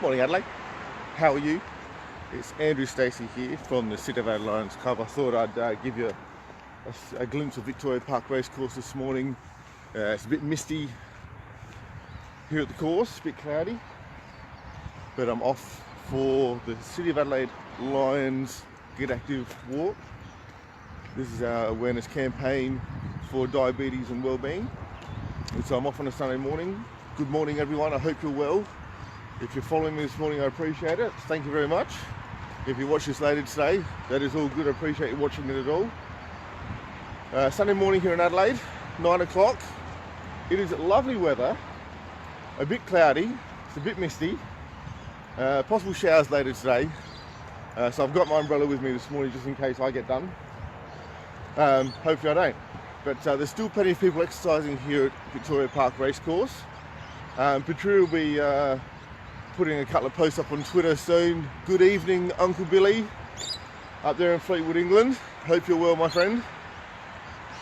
Morning Adelaide, how are you? It's Andrew Stacey here from the City of Adelaide Lions Club. I thought I'd give you a glimpse of Victoria Park Racecourse this morning. It's a bit misty here at the course, a bit cloudy, but I'm off for the City of Adelaide Lions Get Active walk. This is our awareness campaign for diabetes and well-being. And so I'm off on a Sunday morning. Good morning everyone, I hope you're well. If you're following me this morning, I appreciate it. Thank you very much. If you watch this later today, that is all good. I appreciate you watching it at all. Sunday morning here in Adelaide, 9 o'clock. It is lovely weather, a bit cloudy, it's a bit misty. Possible showers later today. So I've got my umbrella with me this morning just in case I get done. Hopefully I don't. But there's still plenty of people exercising here at Victoria Park Racecourse. Petru will be putting a couple of posts up on Twitter soon. Good evening, Uncle Billy, up there in Fleetwood, England. Hope you're well, my friend.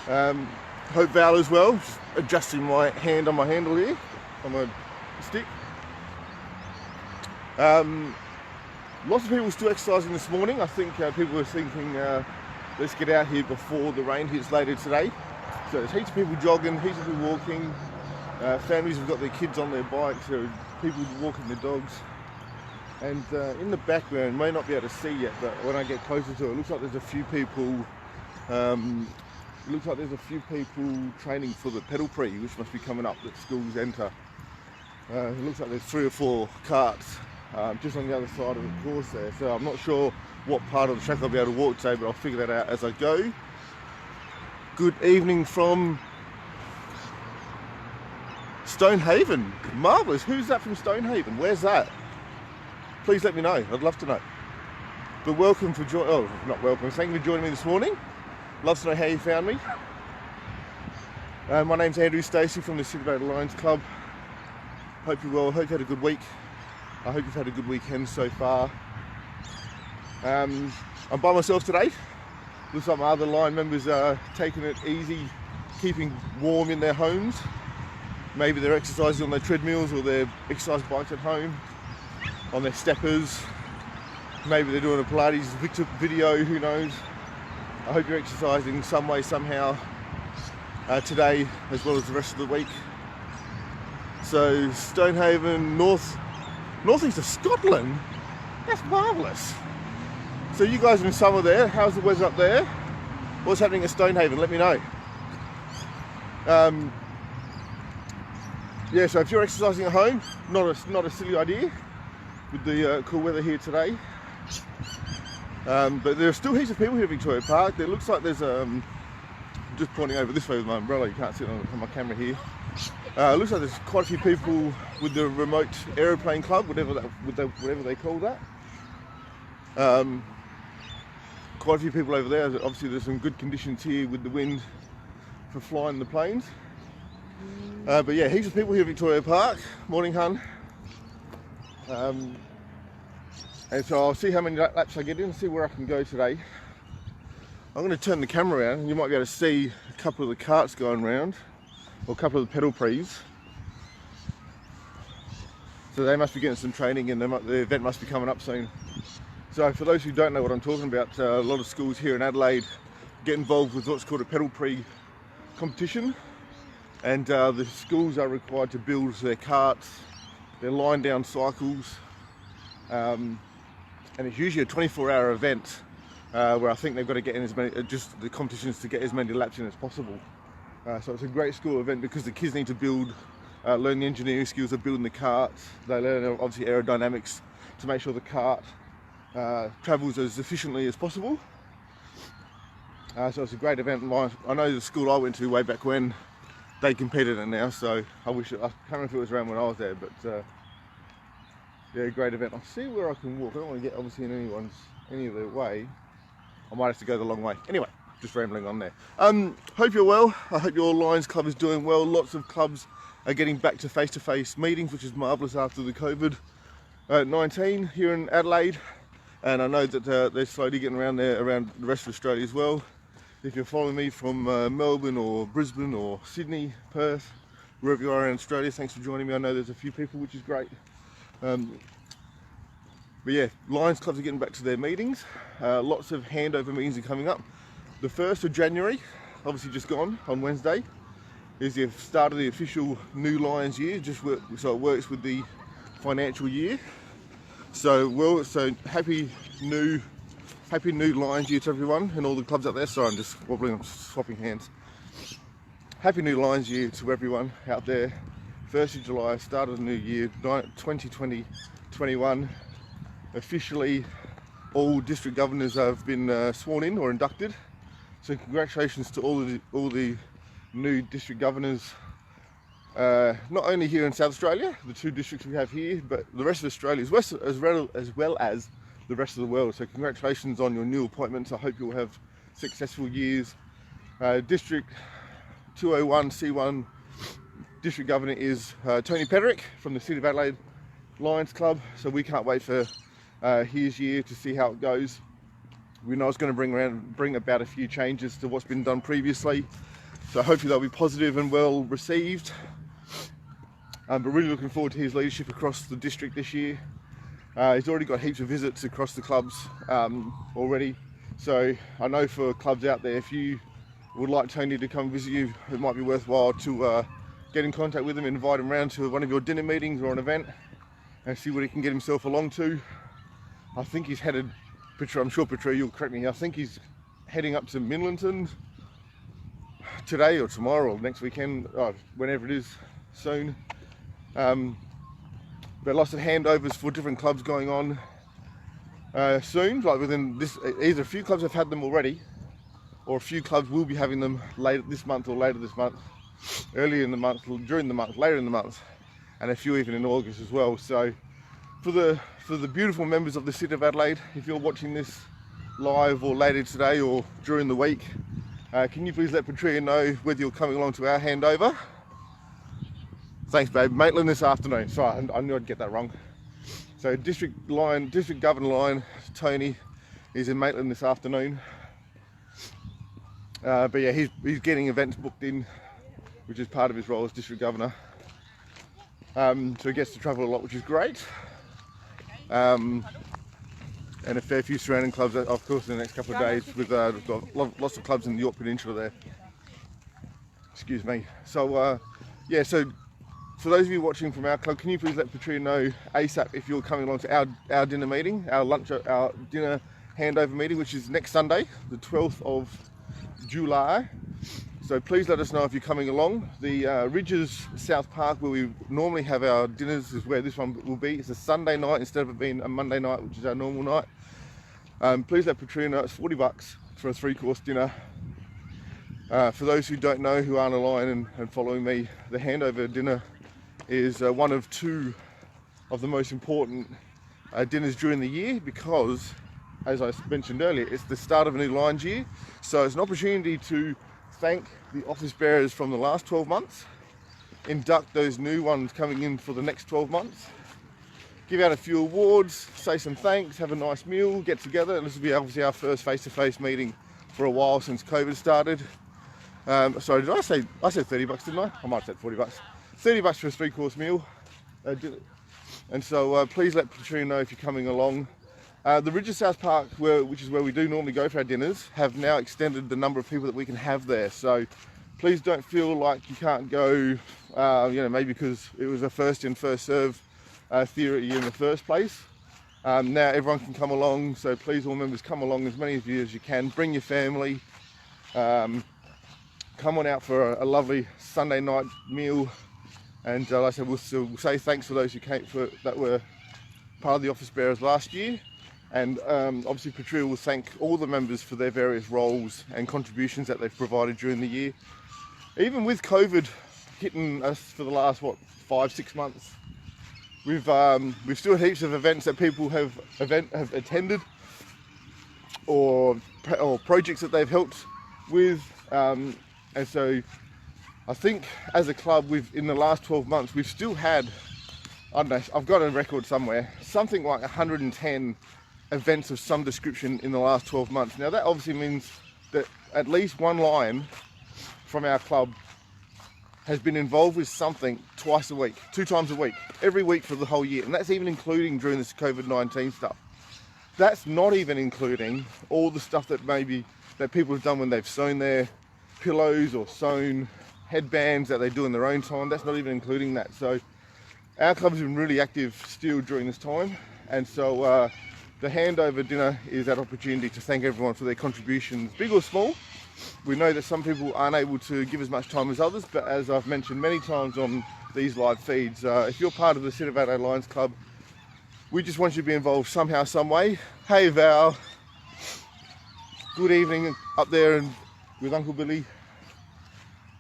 Hope Val as well. Just adjusting my hand on my handle here, on my stick. Lots of people still exercising this morning. I think people were thinking, let's get out here before the rain hits later today. So there's heaps of people jogging, heaps of people walking. Families have got their kids on their bikes, there are people walking their dogs. And in the background, may not be able to see yet, but when I get closer to it, it looks like there's a few people training for the pedal pre, which must be coming up that schools enter. It looks like there's 3 or 4 carts just on the other side of the course there. So I'm not sure what part of the track I'll be able to walk today, but I'll figure that out as I go. Good evening from Stonehaven. Marvellous. Who's that from Stonehaven? Where's that? Please let me know. I'd love to know. But welcome for joining. Oh, not welcome. Thank you for joining me this morning. Love to know how you found me. My name's Andrew Stacey from the City of Adelaide Lions Club. Hope you're well. Hope you had a good week. I hope you've had a good weekend so far. I'm by myself today. Looks like my other line members are taking it easy, keeping warm in their homes. Maybe they're exercising on their treadmills or their exercise bikes at home, on their steppers. Maybe they're doing a Pilates video, who knows. I hope you're exercising some way, somehow today as well as the rest of the week. So Stonehaven, northeast of Scotland, that's marvellous. So you guys are in summer there, how's the weather up there? What's happening at Stonehaven, let me know. Yeah, so if you're exercising at home, not a silly idea with the cool weather here today. But there are still heaps of people here at Victoria Park. It looks like there's, just pointing over this way with my umbrella, you can't see it on my camera here. It looks like there's quite a few people with the remote aeroplane club, whatever they call that. Quite a few people over there. Obviously there's some good conditions here with the wind for flying the planes. But yeah, heaps of people here at Victoria Park. Morning, hun. And so I'll see how many laps I get in and see where I can go today. I'm going to turn the camera around and you might be able to see a couple of the carts going around, or a couple of the pedal prees. So they must be getting some training and the event must be coming up soon. So for those who don't know what I'm talking about, a lot of schools here in Adelaide get involved with what's called a pedal pre competition. And the schools are required to build their carts, their line down cycles, and it's usually a 24-hour event where I think they've got to get in as many, just the competitions to get as many laps in as possible. So it's a great school event because the kids need to build, learn the engineering skills of building the carts. They learn obviously aerodynamics to make sure the cart travels as efficiently as possible. So it's a great event. I know the school I went to way back when, they competed in it now, so I can't remember if it was around when I was there, but yeah, great event. I'll see where I can walk. I don't want to get obviously in any of their way. I might have to go the long way. Anyway, just rambling on there. Hope you're well. I hope your Lions Club is doing well. Lots of clubs are getting back to face-to-face meetings, which is marvellous after the COVID-19 here in Adelaide. And I know that they're slowly getting around there, around the rest of Australia as well. If you're following me from Melbourne or Brisbane or Sydney, Perth, wherever you are in Australia, thanks for joining me. I know there's a few people, which is great. But yeah, Lions clubs are getting back to their meetings. Lots of handover meetings are coming up. The 1st of January, obviously just gone on Wednesday, is the start of the official new Lions year. So it works with the financial year. So happy new Lions year to everyone and all the clubs out there. Sorry, I'm just wobbling, I'm swapping hands. Happy new Lions year to everyone out there. 1st of July, start of the new year, 2020-21. Officially, all district governors have been sworn in or inducted. So congratulations to all the new district governors, not only here in South Australia, the 2 districts we have here, but the rest of Australia as well as the rest of the world. So congratulations on your new appointments. I hope you'll have successful years. District 201 C1 district governor is Tony Pederick from the City of Adelaide Lions Club. So we can't wait for his year to see how it goes. We know it's going to bring about a few changes to what's been done previously. So hopefully they'll be positive and well received. But really looking forward to his leadership across the district this year. He's already got heaps of visits across the clubs already. So I know for clubs out there, if you would like Tony to come visit you, it might be worthwhile to get in contact with him, invite him around to one of your dinner meetings or an event and see what he can get himself along to. I think he's headed, I'm sure Petra, you'll correct me, I think he's heading up to Minlington today or tomorrow or next weekend, whenever it is, soon. But lots of handovers for different clubs going on soon, like within this, either a few clubs have had them already, or a few clubs will be having them later this month or later this month, earlier in the month, during the month, later in the month, and a few even in August as well. So for the beautiful members of the City of Adelaide, if you're watching this live or later today or during the week, can you please let Patria know whether you're coming along to our handover? Thanks, babe. Maitland this afternoon. Sorry, I knew I'd get that wrong. So District Governor Lion Tony is in Maitland this afternoon. But yeah, he's getting events booked in, which is part of his role as District Governor. So he gets to travel a lot, which is great. And a fair few surrounding clubs, of course, in the next couple of days. We've got lots of clubs in the York Peninsula there. Excuse me. So yeah, so for those of you watching from our club, can you please let Patria know ASAP if you're coming along to our dinner meeting, our dinner handover meeting, which is next Sunday, the 12th of July. So please let us know if you're coming along. The Ridges South Park, where we normally have our dinners, is where this one will be. It's a Sunday night instead of it being a Monday night, which is our normal night. Please let Patria know it's $40 for a 3-course dinner. For those who don't know, who aren't aligned and following me, the handover dinner is one of 2 of the most important dinners during the year, because, as I mentioned earlier, it's the start of a new Lions year. So it's an opportunity to thank the office bearers from the last 12 months, induct those new ones coming in for the next 12 months, give out a few awards, say some thanks, have a nice meal, get together. And this will be obviously our first face-to-face meeting for a while since COVID started. Sorry, did I said $30, didn't I? I might have said $40. $30 for a 3-course meal. And so please let Patria know if you're coming along. The Ridges South Park, which is where we do normally go for our dinners, have now extended the number of people that we can have there. So please don't feel like you can't go, maybe because it was a first in, first serve theory in the first place. Now everyone can come along, so please, all members, come along, as many of you as you can. Bring your family. Come on out for a lovely Sunday night meal. And like I said, we'll say thanks for those who came that were part of the office bearers last year. And obviously Patria will thank all the members for their various roles and contributions that they've provided during the year. Even with COVID hitting us for the last, 5-6 months, we've still had heaps of events that people have attended, or projects that they've helped with. And so I think as a club, in the last 12 months, we've still had, I don't know, I've got a record somewhere, something like 110 events of some description in the last 12 months. Now that obviously means that at least one Lion from our club has been involved with something twice a week, 2 times a week, every week for the whole year. And that's even including during this COVID-19 stuff. That's not even including all the stuff that people have done when they've sewn their pillows or sewn headbands that they do in their own time. That's not even including that. So our club has been really active still during this time. And so the handover dinner is that opportunity to thank everyone for their contributions, big or small. We know that some people aren't able to give as much time as others, but as I've mentioned many times on these live feeds, if you're part of the City of Adelaide Lions Club, we just want you to be involved somehow, some way. Hey Val, good evening up there with Uncle Billy.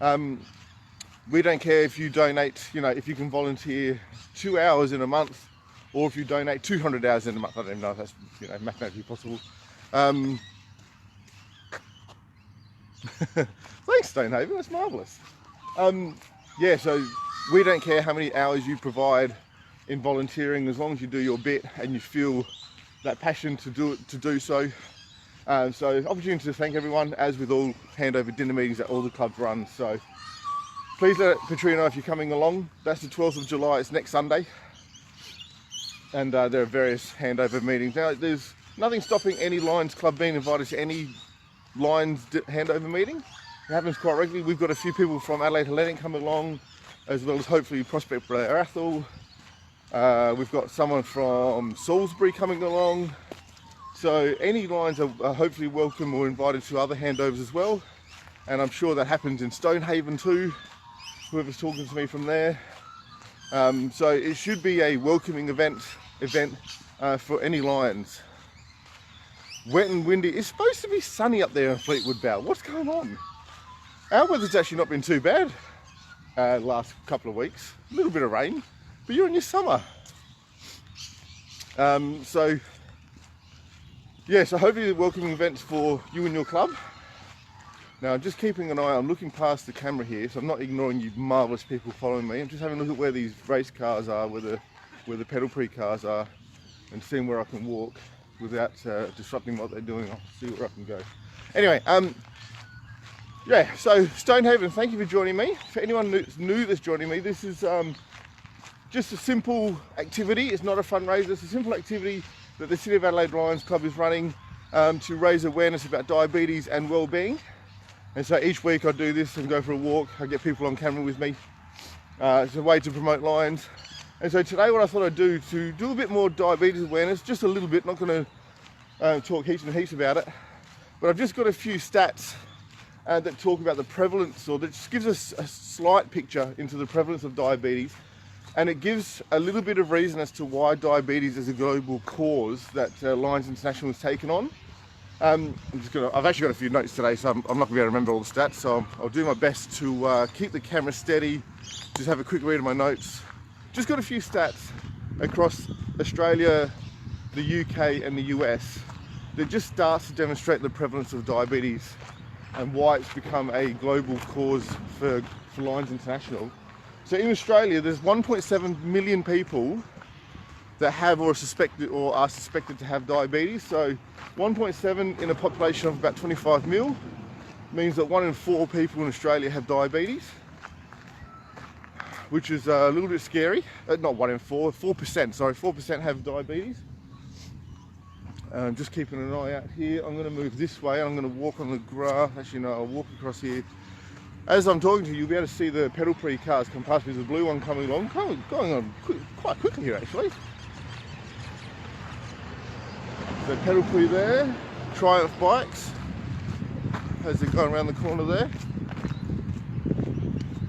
We don't care if you donate, if you can volunteer 2 hours in a month, or if you donate 200 hours in a month. I don't even know if that's mathematically possible. Thanks, Stonehaven, that's marvellous. Yeah, so we don't care how many hours you provide in volunteering, as long as you do your bit and you feel that passion to do so. So opportunity to thank everyone, as with all handover dinner meetings that all the clubs run. So please let Katrina know if you're coming along. That's the 12th of July, it's next Sunday. And there are various handover meetings. Now, there's nothing stopping any Lions club being invited to any Lions handover meeting. It happens quite regularly. We've got a few people from Adelaide Hellenic coming along, as well as hopefully Prospect Blair Athol. We've got someone from Salisbury coming along. So any Lions are hopefully welcome or invited to other handovers as well. And I'm sure that happens in Stonehaven too, whoever's talking to me from there. So it should be a welcoming event for any Lions. Wet and windy. It's supposed to be sunny up there in Fleetwood Bow. What's going on? Our weather's actually not been too bad last couple of weeks. A little bit of rain, but you're in your summer. So hopefully the welcoming events for you and your club. Now I'm just keeping an eye, I'm looking past the camera here, so I'm not ignoring you marvellous people following me. I'm just having a look at where these race cars are, where the pedal pre cars are, and seeing where I can walk without disrupting what they're doing. I'll see where I can go. Anyway, so Stonehaven, thank you for joining me. For anyone new that's joining me, this is just a simple activity. It's not a fundraiser, it's a simple activity that the City of Adelaide Lions Club is running to raise awareness about diabetes and well-being. And so each week I do this and go for a walk. I get people on camera with me. It's a way to promote Lions. And so today what I thought I'd do to do a bit more diabetes awareness, just a little bit, not going to talk heaps and heaps about it, but I've just got a few stats that talk about the prevalence, or that just gives us a slight picture into the prevalence of diabetes. And it gives a little bit of reason as to why diabetes is a global cause that Lions International has taken on. I've actually got a few notes today, so I'm not going to be able to remember all the stats, so I'll do my best to keep the camera steady, just have a quick read of my notes. Just got a few stats across Australia, the UK and the US that just starts to demonstrate the prevalence of diabetes and why it's become a global cause for Lions International. So in Australia, there's 1.7 million people that have or are suspected to have diabetes. So 1.7 in a population of about 25 mil means that 1 in 4 people in Australia have diabetes, which is a little bit scary. Not 1 in 4, 4%, sorry, 4% have diabetes. Just keeping an eye out here. I'm going to move this way. I'm going to walk on the grass. Actually, no, I'll walk across here. As I'm talking to you, you'll be able to see the pedal pre cars come past me. There's a blue one coming along, going on quite quickly here actually. So pedal pre there, Triumph bikes, as they're going around the corner there.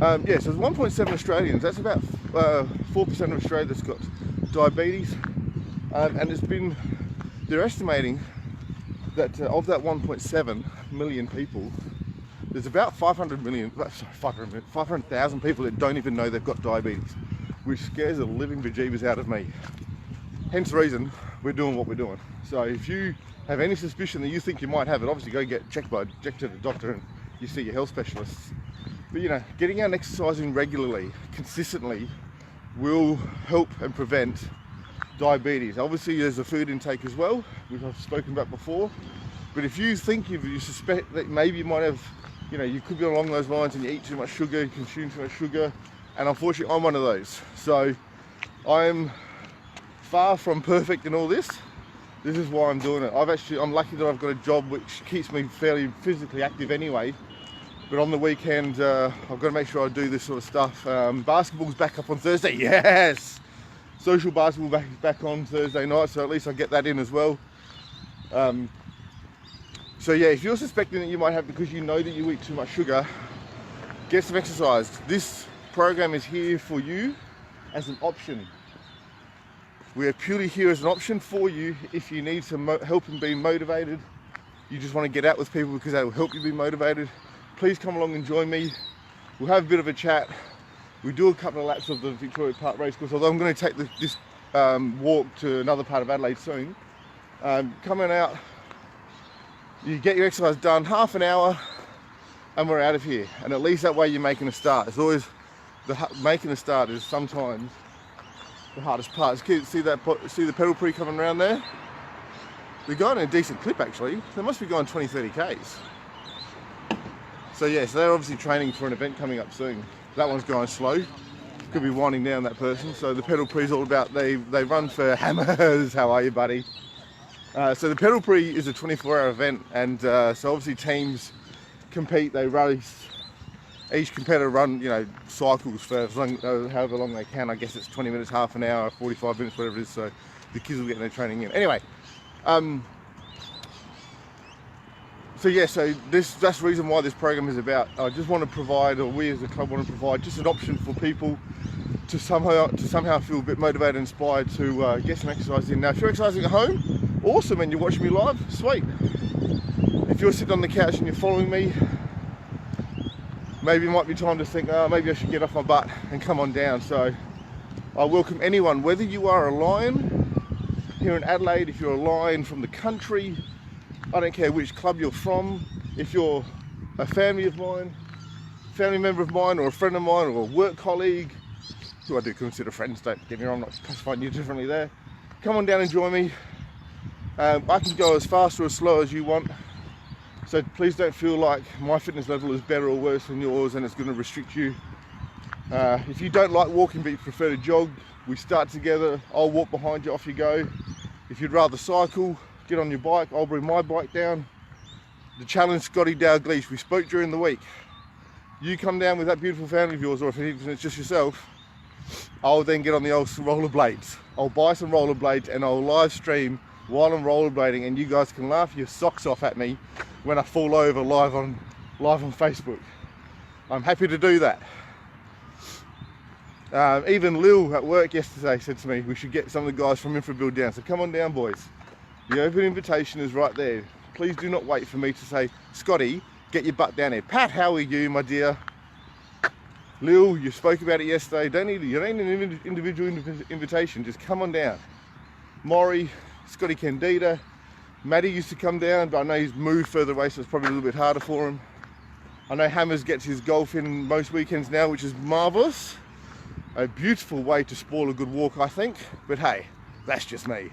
So there's 1.7 Australians. That's about 4% of Australia that's got diabetes, and they're estimating that of that 1.7 million people, there's about 500,000 people that don't even know they've got diabetes, which scares the living bejeebers out of me. Hence the reason we're doing what we're doing. So if you have any suspicion that you think you might have it, obviously go get checked to the doctor and you see your health specialists. But getting out and exercising regularly, consistently, will help and prevent diabetes. Obviously there's a food intake as well, which I've spoken about before. But if you think you suspect that maybe you might have you know, you could be along those lines and you eat too much sugar, you consume too much sugar, and unfortunately I'm one of those. So I'm far from perfect in all this. This is why I'm doing it. I'm lucky that I've got a job which keeps me fairly physically active anyway. But on the weekend, I've got to make sure I do this sort of stuff. Basketball's back up on Thursday, yes! Social basketball back on Thursday night, so at least I get that in as well. So yeah, if you're suspecting that you might have, because you know that you eat too much sugar, get some exercise. This program is here for you as an option. We are purely here as an option for you if you need some help in being motivated. You just want to get out with people because they will help you be motivated. Please come along and join me. We'll have a bit of a chat. We do a couple of laps of the Victoria Park Racecourse, although I'm going to take this walk to another part of Adelaide soon. Coming out, you get your exercise done, half an hour, and we're out of here. And at least that way you're making a start. It's always, making a start is sometimes the hardest part. See the pedal pre coming around there? They're going at a decent clip actually. They must be going 20-30 Ks. So yeah, so they're obviously training for an event coming up soon. That one's going slow. Could be winding down that person. So the pedal pre is all about, they run for hammers. How are you, buddy? So the pedal pre is a 24-hour event, and so obviously teams compete, they race. Each competitor run, you know, cycles for as long, however long they can. I guess it's 20 minutes, half an hour, 45 minutes, whatever it is. So the kids will get their training in. Anyway, so yeah, so that's the reason why this program is about. I just want to provide, or we as a club want to provide, just an option for people to somehow feel a bit motivated and inspired to get some exercise in. Now, if you're exercising at home, awesome, and you're watching me live, sweet. If you're sitting on the couch and you're following me, maybe it might be time to think, oh, maybe I should get off my butt and come on down. So I welcome anyone, whether you are a Lion here in Adelaide, if you're a Lion from the country, I don't care which club you're from, if you're a family member of mine, or a friend of mine, or a work colleague, who I do consider friends, don't get me wrong, I'm not classifying you differently there. Come on down and join me. I can go as fast or as slow as you want. So please don't feel like my fitness level is better or worse than yours and it's going to restrict you. If you don't like walking but you prefer to jog, we start together. I'll walk behind you, off you go. If you'd rather cycle, get on your bike, I'll bring my bike down. The challenge, Scotty Dalglish, we spoke during the week. You come down with that beautiful family of yours, or if it's just yourself, I'll then get on the old rollerblades. I'll buy some rollerblades and I'll live stream while I'm rollerblading, and you guys can laugh your socks off at me when I fall over live on Facebook. I'm happy to do that. Even Lil at work yesterday said to me we should get some of the guys from Infrabuild down. So come on down, boys. The open invitation is right there. Please do not wait for me to say, Scotty, get your butt down here. Pat, how are you, my dear? Lil, you spoke about it yesterday. You don't need an individual invitation. Just come on down. Maury, Scotty Candida, Matty used to come down, but I know he's moved further away, so it's probably a little bit harder for him. I know Hammers gets his golf in most weekends now, which is marvellous. A beautiful way to spoil a good walk, I think. But hey, that's just me.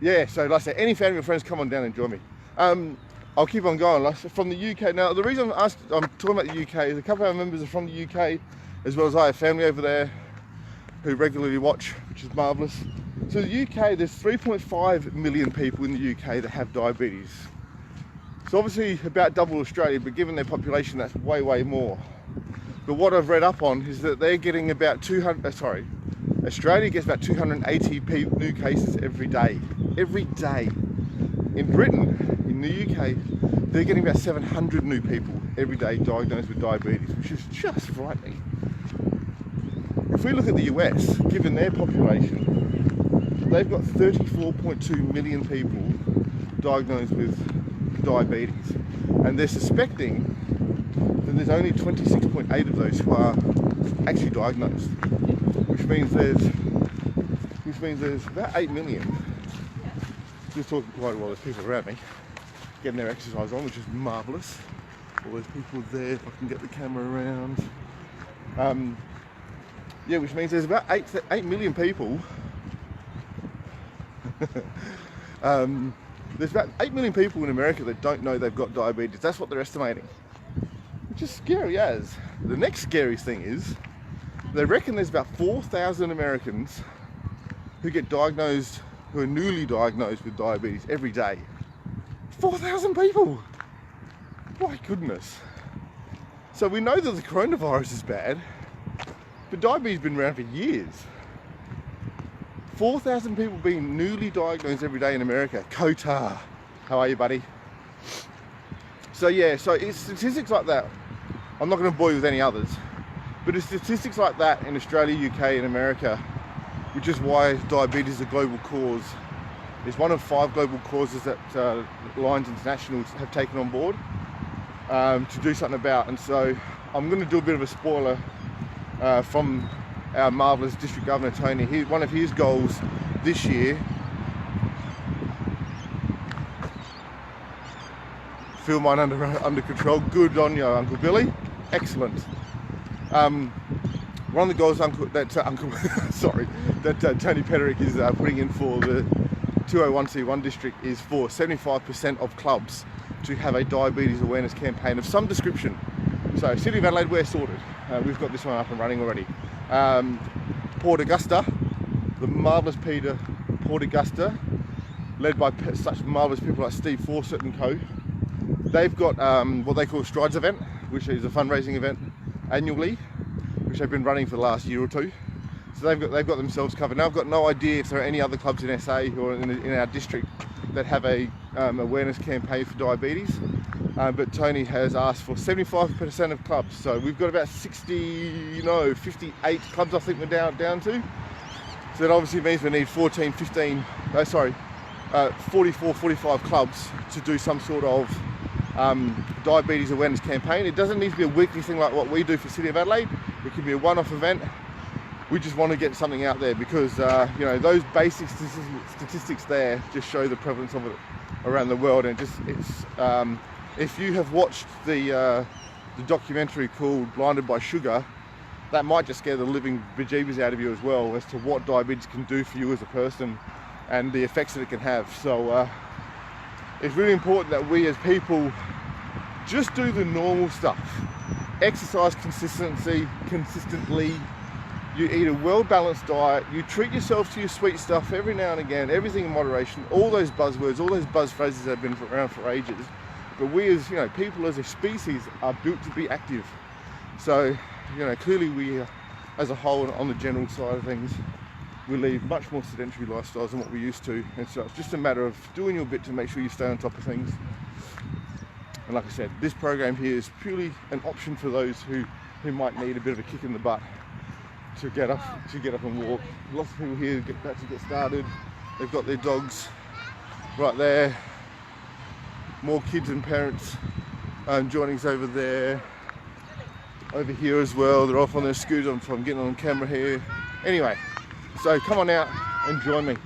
Yeah, so like I say, any family or friends, come on down and join me. I'll keep on going. Like, from the UK now, the reason I'm talking about the UK is a couple of our members are from the UK, as well as I have family over there who regularly watch, which is marvellous. So the UK, there's 3.5 million people in the UK that have diabetes. So obviously about double Australia, but given their population, that's way, way more. But what I've read up on is that they're getting about Australia gets about 280 new cases every day. Every day. In Britain, in the UK, they're getting about 700 new people every day diagnosed with diabetes, which is just frightening. If we look at the US, given their population, they've got 34.2 million people diagnosed with diabetes, and they're suspecting that there's only 26.8 of those who are actually diagnosed, which means there's about 8 million. Just talking quite a while, there's people around me getting their exercise on, which is marvellous. All those people there, if I can get the camera around. Yeah, which means there's about 8 million people There's about 8 million people in America that don't know they've got diabetes. That's what they're estimating, which is scary as. The next scary thing is they reckon there's about 4,000 Americans who get diagnosed, who are newly diagnosed with diabetes every day. 4,000 people! My goodness. So we know that the coronavirus is bad, but diabetes has been around for years. 4,000 people being newly diagnosed every day in America. Kota, how are you, buddy? So yeah, so it's statistics like that. I'm not going to bore you with any others, but it's statistics like that in Australia, UK and America, which is why diabetes is a global cause. It's one of 5 global causes that Lions International have taken on board to do something about. And so I'm going to do a bit of a spoiler from our marvellous District Governor Tony. One of his goals this year, feel mine under control. Good on you, Uncle Billy. Excellent. One of the goals Tony Pederick is putting in for the 201C1 district is for 75% of clubs to have a diabetes awareness campaign of some description. So City of Adelaide, we're sorted. We've got this one up and running already. Port Augusta, the marvellous Port Augusta, led by such marvellous people like Steve Fawcett and co. They've got what they call Strides event, which is a fundraising event annually, which they've been running for the last year or two. So they've got themselves covered. Now I've got no idea if there are any other clubs in SA or in our district that have a awareness campaign for diabetes. But Tony has asked for 75% of clubs. So we've got about 58 clubs I think we're down to. So that obviously means we need 44, 45 clubs to do some sort of diabetes awareness campaign. It doesn't need to be a weekly thing like what we do for City of Adelaide. It can be a one-off event. We just want to get something out there because those basic statistics there just show the prevalence of it around the world. And if you have watched the documentary called Blinded by Sugar, that might just scare the living bejeebers out of you as well as to what diabetes can do for you as a person and the effects that it can have. So it's really important that we as people just do the normal stuff. Exercise consistently, you eat a well-balanced diet, you treat yourself to your sweet stuff every now and again, everything in moderation, all those buzzwords, all those buzz phrases that have been around for ages. But we as people as a species are built to be active. So, clearly we as a whole on the general side of things, we lead much more sedentary lifestyles than what we used to. And so it's just a matter of doing your bit to make sure you stay on top of things. And like I said, this program here is purely an option for those who might need a bit of a kick in the butt to get up and walk. Lots of people here about to get started. They've got their dogs right there. More kids and parents joining us over there. Over here as well. They're off on their scooters. I'm getting on camera here. Anyway, so come on out and join me.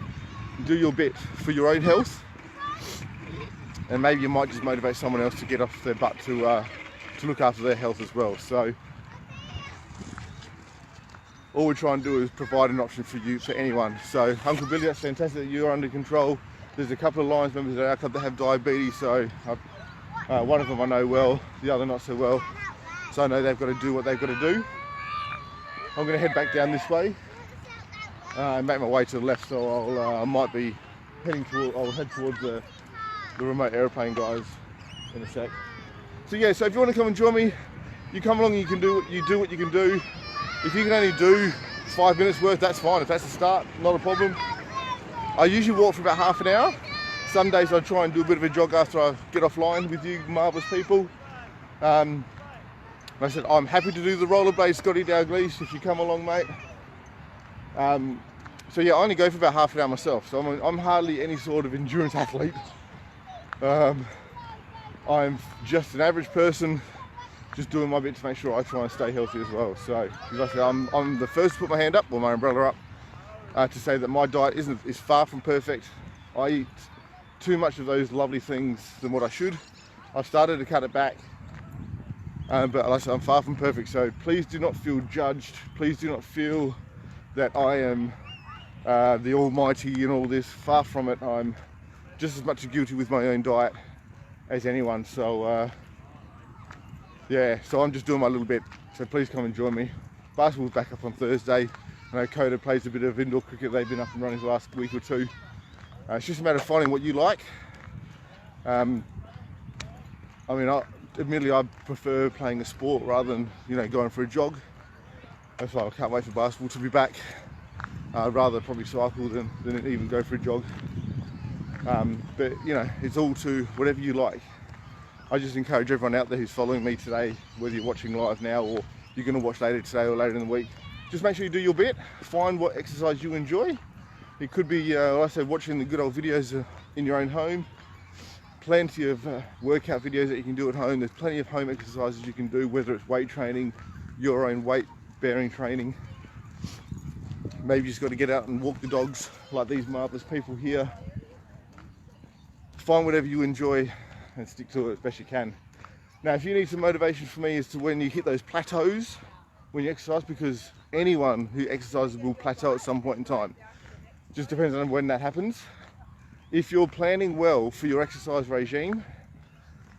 Do your bit for your own health. And maybe you might just motivate someone else to get off their butt to look after their health as well. So all we're trying to do is provide an option for anyone. So Uncle Billy, that's fantastic that you're under control. There's a couple of Lions members at our club that have diabetes, so one of them I know well, the other not so well. So I know they've got to do what they've got to do. I'm going to head back down this way and make my way to the left, so I might be I'll head towards the remote airplane guys in a sec. So yeah, so if you want to come and join me, you come along and you do what you can do. If you can only do 5 minutes worth, that's fine. If that's the start, not a problem. I usually walk for about half an hour. Some days I try and do a bit of a jog after I get offline with you marvellous people. Like I said, I'm happy to do the rollerblade Scotty Dalglish if you come along, mate. So yeah, I only go for about half an hour myself, so I'm hardly any sort of endurance athlete. I'm just an average person, just doing my bit to make sure I try and stay healthy as well. So, like I said, I'm the first to put my hand up, or my umbrella up, to say that my diet is far from perfect. I eat too much of those lovely things than what I should. I've started to cut it back, but like I said, I'm far from perfect. So please do not feel judged. Please do not feel that I am the almighty and all this. Far from it. I'm just as much guilty with my own diet as anyone. So yeah, so I'm just doing my little bit. So please come and join me. Basketball's back up on Thursday. I know Coda plays a bit of indoor cricket. They've been up and running the last week or two. It's just a matter of finding what you like. I mean, admittedly, I prefer playing a sport rather than, you know, going for a jog. That's why I can't wait for basketball to be back. I'd rather probably cycle than even go for a jog. But, you know, it's all to whatever you like. I just encourage everyone out there who's following me today, whether you're watching live now or you're going to watch later today or later in the week, just make sure you do your bit. Find what exercise you enjoy. It could be, like I said, watching the good old videos in your own home. Plenty of workout videos that you can do at home. There's plenty of home exercises you can do, whether it's weight training, your own weight bearing training. Maybe you just got to get out and walk the dogs like these marvellous people here. Find whatever you enjoy and stick to it as best you can. Now, if you need some motivation from me as to when you hit those plateaus when you exercise, because anyone who exercises will plateau at some point in time. Just depends on when that happens. If you're planning well for your exercise regime,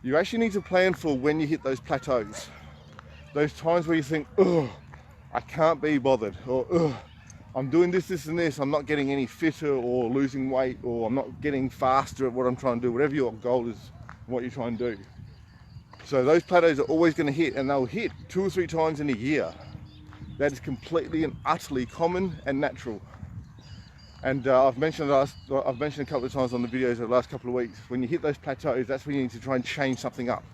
you actually need to plan for when you hit those plateaus. Those times where you think, oh, I can't be bothered, or oh, I'm doing this, this and this, I'm not getting any fitter or losing weight, or I'm not getting faster at what I'm trying to do, whatever your goal is, what you're trying to do. So those plateaus are always going to hit, and they'll hit 2 or 3 times in a year. That is completely and utterly common and natural. And I've mentioned a couple of times on the videos over the last couple of weeks, when you hit those plateaus, that's when you need to try and change something up.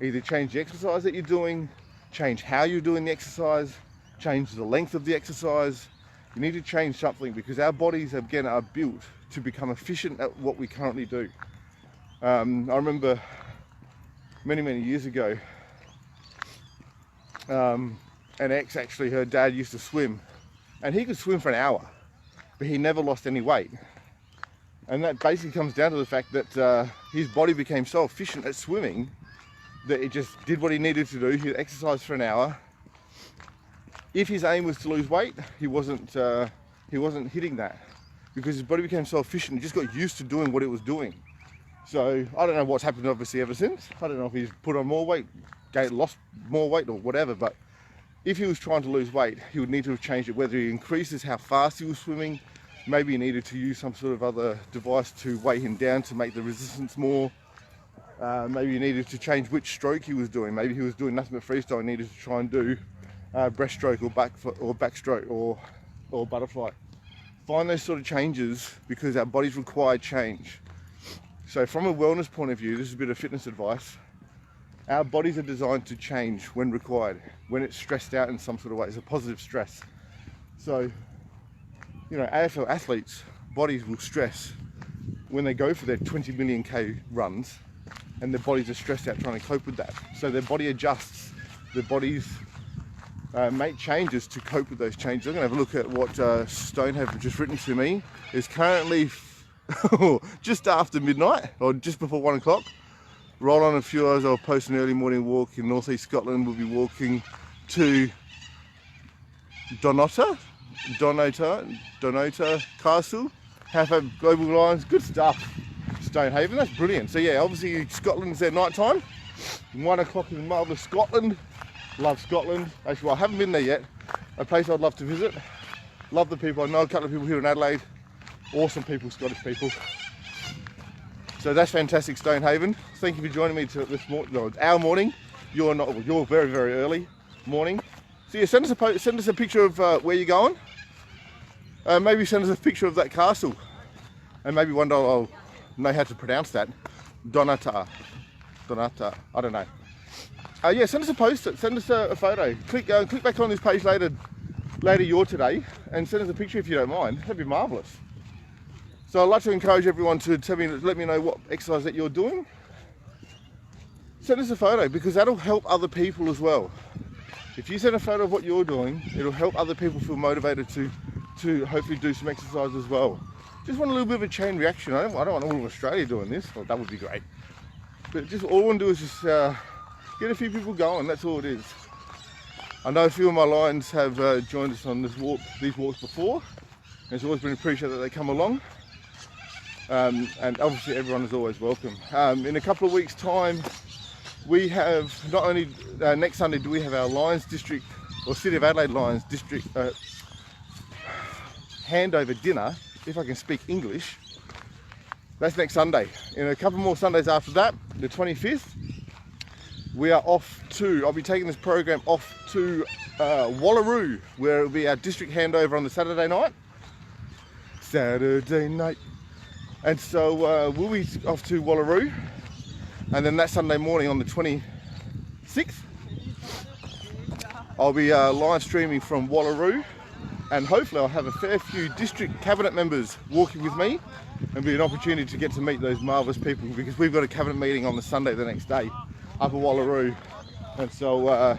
Either change the exercise that you're doing, change how you're doing the exercise, change the length of the exercise. You need to change something, because our bodies, again, are built to become efficient at what we currently do. I remember many years ago, an ex, actually, her dad used to swim, and he could swim for an hour, but he never lost any weight. And that basically comes down to the fact that his body became so efficient at swimming that it just did what he needed to do. He'd exercise for an hour. If his aim was to lose weight, he wasn't hitting that, because his body became so efficient, he just got used to doing what it was doing. So I don't know what's happened obviously ever since. I don't know if he's put on more weight, lost more weight or whatever, but if he was trying to lose weight, he would need to have changed it, whether he increases how fast he was swimming, maybe he needed to use some sort of other device to weigh him down to make the resistance more. Maybe he needed to change which stroke he was doing. Maybe he was doing nothing but freestyle and needed to try and do breaststroke or backstroke or butterfly. Find those sort of changes, because our bodies require change. So from a wellness point of view, this is a bit of fitness advice. Our bodies are designed to change when required, when it's stressed out in some sort of way. It's a positive stress. So, you know, AFL athletes' bodies will stress when they go for their 20 million K runs, and their bodies are stressed out trying to cope with that. So their body adjusts, their bodies make changes to cope with those changes. I'm going to have a look at what Stone have just written to me. It's currently just after midnight, or just before 1 o'clock. Roll on a few hours, I'll post an early morning walk in northeast Scotland. We'll be walking to Donota Castle, half a Global Lions, good stuff. Stonehaven, that's brilliant. So yeah, obviously Scotland's their night time. 1 o'clock in marvellous Scotland. Love Scotland. Actually, well, I haven't been there yet. A place I'd love to visit. Love the people. I know a couple of people here in Adelaide. Awesome people, Scottish people. So that's fantastic, Stonehaven. Thank you for joining me to this morning. No, it's our morning. You're not. You're very early morning. So yeah, send us a picture of where you're going. Maybe send us a picture of that castle, and maybe one day I'll know how to pronounce that. Donata. I don't know. Yeah, send us a post. Send us a photo. Click back on this page later your today, and send us a picture if you don't mind. That'd be marvellous. So I'd like to encourage everyone to let me know what exercise that you're doing. Send us a photo, because that'll help other people as well. If you send a photo of what you're doing, it'll help other people feel motivated to hopefully do some exercise as well. Just want a little bit of a chain reaction. I don't want all of Australia doing this. Well, that would be great. But just all I want to do is just get a few people going. That's all it is. I know a few of my Lions have joined us on these walks before. And it's always been appreciated that they come along. and obviously everyone is always welcome. In a couple of weeks' time, we have not only next Sunday do we have our Lions District, or City of Adelaide Lions District handover dinner, if I can speak English. That's next Sunday. In a couple more Sundays after that, the 25th, we are off to, I'll be taking this program off to Wallaroo, where it'll be our district handover on the Saturday night. And so we'll be off to Wallaroo, and then that Sunday morning on the 26th, I'll be live streaming from Wallaroo, and hopefully I'll have a fair few district cabinet members walking with me, and be an opportunity to get to meet those marvellous people, because we've got a cabinet meeting on the Sunday the next day up at Wallaroo. And so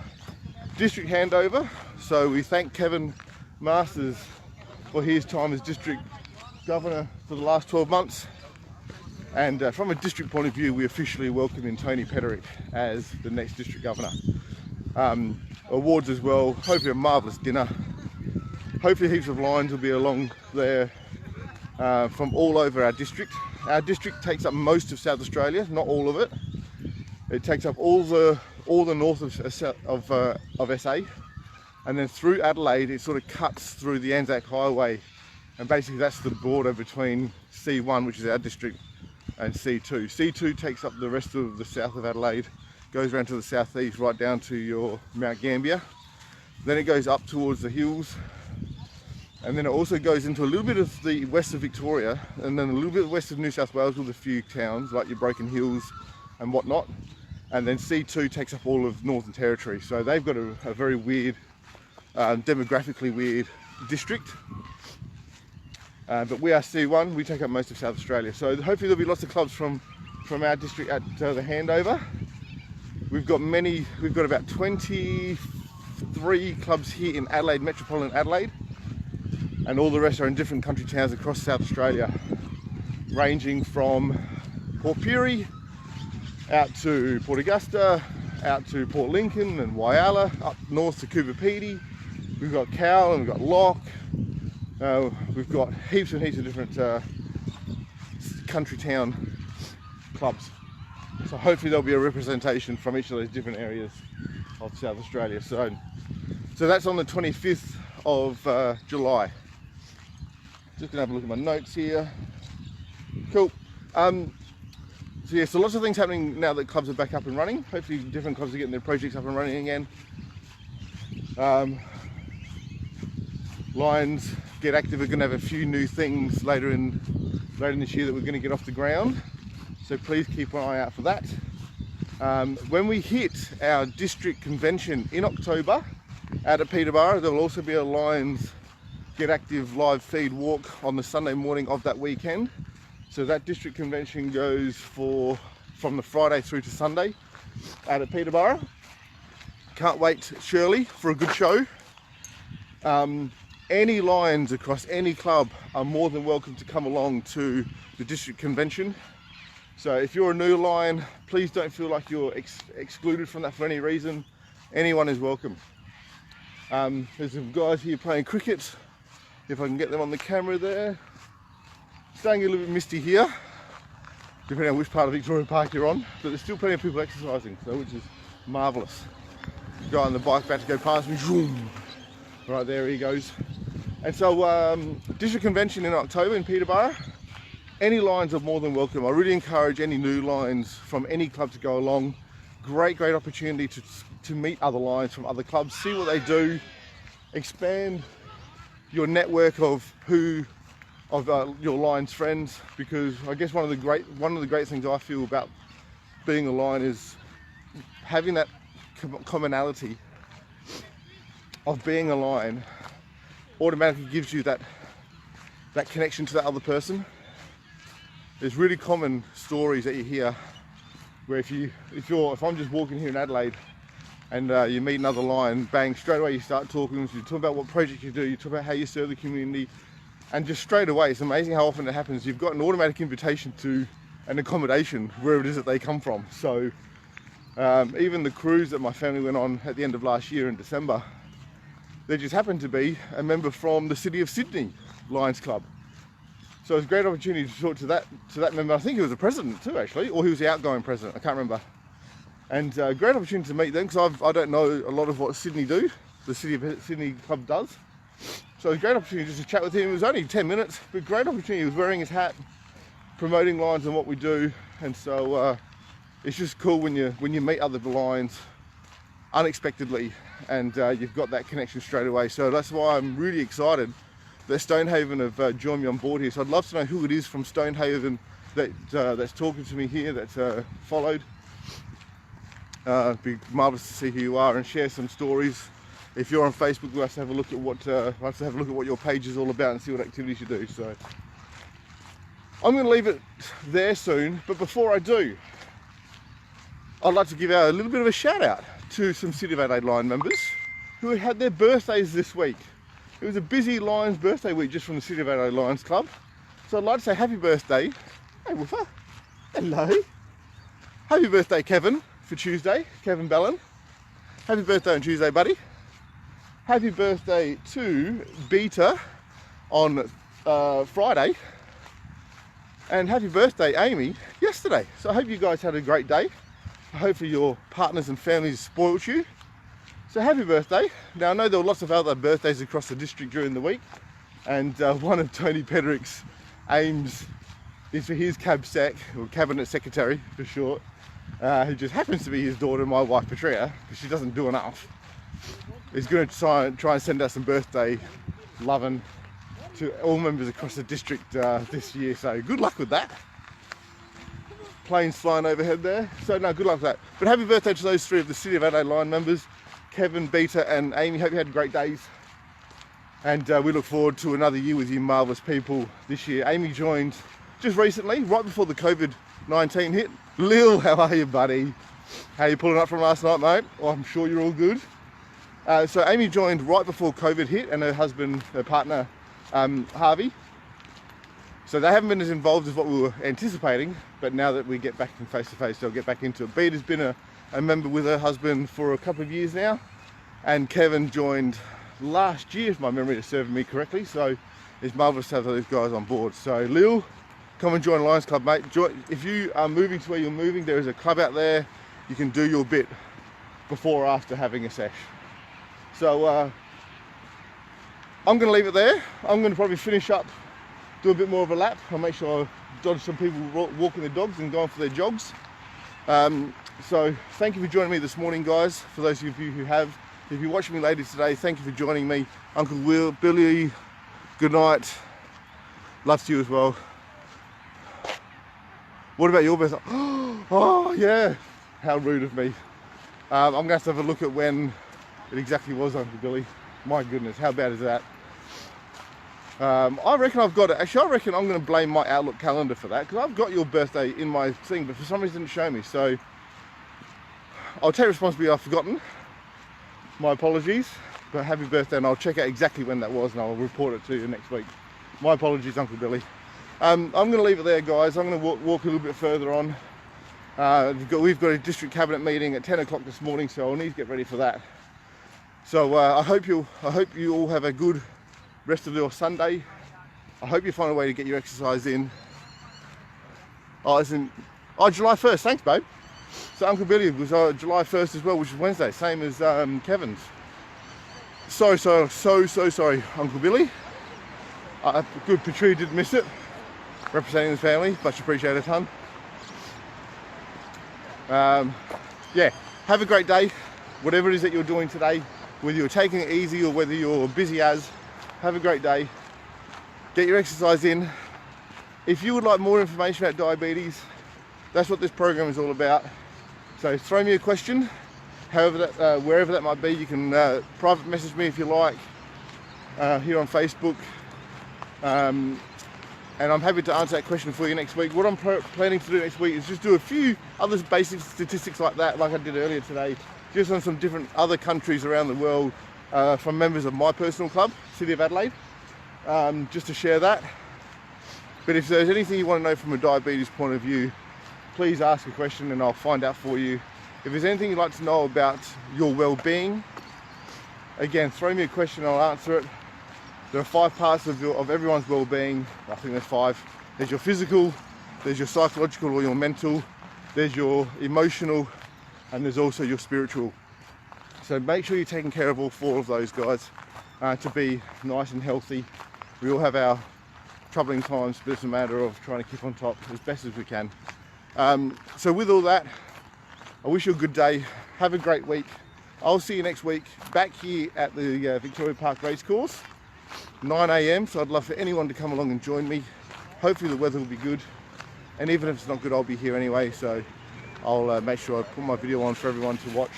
district handover, so we thank Kevin Masters for his time as district governor for the last 12 months, and from a district point of view, we officially welcome in Tony Petterick as the next district governor. Awards as well, hopefully a marvellous dinner, hopefully heaps of Lions will be along there from all over our district. Our district takes up most of South Australia, not all of it. It takes up all the north of SA, and then through Adelaide it sort of cuts through the Anzac Highway, and basically that's the border between C1, which is our district, and C2. C2 takes up the rest of the south of Adelaide, goes around to the southeast right down to your Mount Gambier, then it goes up towards the hills, and then it also goes into a little bit of the west of Victoria, and then a little bit west of New South Wales with a few towns like your Broken Hills and whatnot. And then C2 takes up all of Northern Territory. So they've got a very weird, demographically weird district. But we are C1, we take up most of South Australia. So hopefully there'll be lots of clubs from our district at the handover. We've got about 23 clubs here in Adelaide, metropolitan Adelaide. And all the rest are in different country towns across South Australia, ranging from Port Pirie, out to Port Augusta, out to Port Lincoln and Whyalla, up north to Coober Pedy. We've got Cowell and we've got Lock. We've got heaps and heaps of different country town clubs. So hopefully there'll be a representation from each of those different areas of South Australia. So that's on the 25th of July. Just gonna have a look at my notes here. Cool. So lots of things happening now that clubs are back up and running. Hopefully different clubs are getting their projects up and running again. Lions Get Active are going to have a few new things later in this year that we're going to get off the ground. So please keep an eye out for that. When we hit our district convention in October out at Peterborough, there will also be a Lions Get Active live feed walk on the Sunday morning of that weekend. So that district convention goes from the Friday through to Sunday out at Peterborough. Can't wait, Shirley, for a good show. Any Lions across any club are more than welcome to come along to the district convention. So if you're a new Lion, please don't feel like you're excluded from that for any reason. Anyone is welcome. There's some guys here playing cricket. If I can get them on the camera there. Starting a little bit misty here, depending on which part of Victoria Park you're on, but there's still plenty of people exercising, so which is marvellous. Guy on the bike about to go past me, zoom. Right there he goes. And so district convention in October in Peterborough. Any Lions are more than welcome. I really encourage any new Lions from any club to go along. Great opportunity to meet other Lions from other clubs, see what they do, expand your network of your Lions friends, because I guess one of the great things I feel about being a Lion is having that commonality of being a Lion automatically gives you that connection to that other person. There's really common stories that you hear where if I'm just walking here in Adelaide and you meet another Lion, bang, straight away you start talking, you talk about what project you do, you talk about how you serve the community, and just straight away, it's amazing how often it happens. You've got an automatic invitation to an accommodation wherever it is that they come from. So even the cruise that my family went on at the end of last year in December, there just happened to be a member from the City of Sydney Lions Club. So it was a great opportunity to talk to that member. I think he was the president too, actually, or he was the outgoing president. I can't remember. And great opportunity to meet them, because I don't know a lot of what Sydney do, the City of Sydney Club does. So it was a great opportunity just to chat with him. It was only 10 minutes, but great opportunity. He was wearing his hat, promoting Lions and what we do. And so it's just cool when you meet other Lions unexpectedly, and you've got that connection straight away. So that's why I'm really excited that Stonehaven have joined me on board here. So I'd love to know who it is from Stonehaven that's talking to me here, that's followed. It'd be marvellous to see who you are and share some stories. If you're on Facebook, we'll have to have a look at what your page is all about and see what activities you do. So I'm going to leave it there soon, but before I do, I'd like to give out a little bit of a shout out to some City of Adelaide Lion members who had their birthdays this week. It was a busy Lions birthday week just from the City of Adelaide Lions Club. So I'd like to say happy birthday. Hey Woofer, hello. Happy birthday Kevin for Tuesday, Kevin Ballin. Happy birthday on Tuesday, buddy. Happy birthday to Beta on Friday. And happy birthday Amy yesterday. So I hope you guys had a great day. Hopefully your partners and families spoilt you. So happy birthday. Now I know there were lots of other birthdays across the district during the week, and one of Tony Pedrick's aims is for his CABSEC, or Cabinet Secretary for short, who just happens to be his daughter, my wife Patria, because she doesn't do enough. He's going to try and send out some birthday loving to all members across the district this year, so good luck with that. Planes flying overhead there, so no, good luck with that. But happy birthday to those three of the City of Adelaide Lion members, Kevin, Beta and Amy. Hope you had great days, and we look forward to another year with you marvellous people this year. Amy joined just recently, right before the COVID-19 hit. Lil, how are you, buddy? How you pulling up from last night, mate? Well, I'm sure you're all good. So Amy joined right before COVID hit, and her husband, her partner, Harvey. So they haven't been as involved as what we were anticipating, but now that we get back from face to face, they'll get back into it. Beta's been a member with her husband for a couple of years now, and Kevin joined last year, if my memory is serving me correctly. So it's marvellous to have those guys on board. So Lil, come and join Lions Club, mate. If you are moving to where you're moving, there is a club out there. You can do your bit before or after having a sesh. So I'm going to leave it there. I'm going to probably finish up, do a bit more of a lap. I'll make sure I dodge some people walking their dogs and going for their jogs. So thank you for joining me this morning, guys. For those of you who have, if you're watching me later today, thank you for joining me. Uncle Will, Billy, good night. Love to you as well. What about your birthday? Oh yeah, how rude of me. I'm going to have a look at when it exactly was, Uncle Billy. My goodness, how bad is that? I reckon I've got it. Actually, I reckon I'm going to blame my Outlook calendar for that, because I've got your birthday in my thing, but for some reason it didn't show me. So I'll take responsibility. I've forgotten. My apologies, but happy birthday, and I'll check out exactly when that was, and I'll report it to you next week. My apologies, Uncle Billy. I'm going to leave it there, guys. I'm going to walk a little bit further on. We've got a district cabinet meeting at 10 o'clock this morning, so I'll need to get ready for that. So I hope you all have a good rest of your Sunday. I hope you find a way to get your exercise in. Oh, July 1st. Thanks, babe. So Uncle Billy was July 1st as well, which is Wednesday, same as Kevin's. So sorry, Uncle Billy. Good, Patria did miss it. Representing the family, much appreciated, hun. Yeah, have a great day. Whatever it is that you're doing today, whether you're taking it easy or whether you're busy as, have a great day. Get your exercise in. If you would like more information about diabetes, that's what this program is all about. So throw me a question, wherever that might be. You can private message me if you like, here on Facebook. And I'm happy to answer that question for you next week. What I'm planning to do next week is just do a few other basic statistics like that, like I did earlier today, just on some different other countries around the world from members of my personal club, City of Adelaide, just to share that. But if there's anything you want to know from a diabetes point of view, please ask a question and I'll find out for you. If there's anything you'd like to know about your well-being, again, throw me a question, I'll answer it. There are 5 parts of everyone's well-being. I think there's 5. There's your physical, there's your psychological or your mental, there's your emotional, and there's also your spiritual. So make sure you're taking care of all 4 of those, guys, to be nice and healthy. We all have our troubling times, but it's a matter of trying to keep on top as best as we can. So with all that, I wish you a good day. Have a great week. I'll see you next week back here at the Victoria Park Racecourse, 9 AM. So I'd love for anyone to come along and join me. Hopefully the weather will be good, and even if it's not good, I'll be here anyway. So I'll make sure I put my video on for everyone to watch.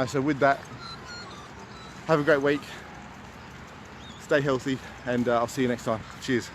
So with that, have a great week. Stay healthy, and I'll see you next time. Cheers.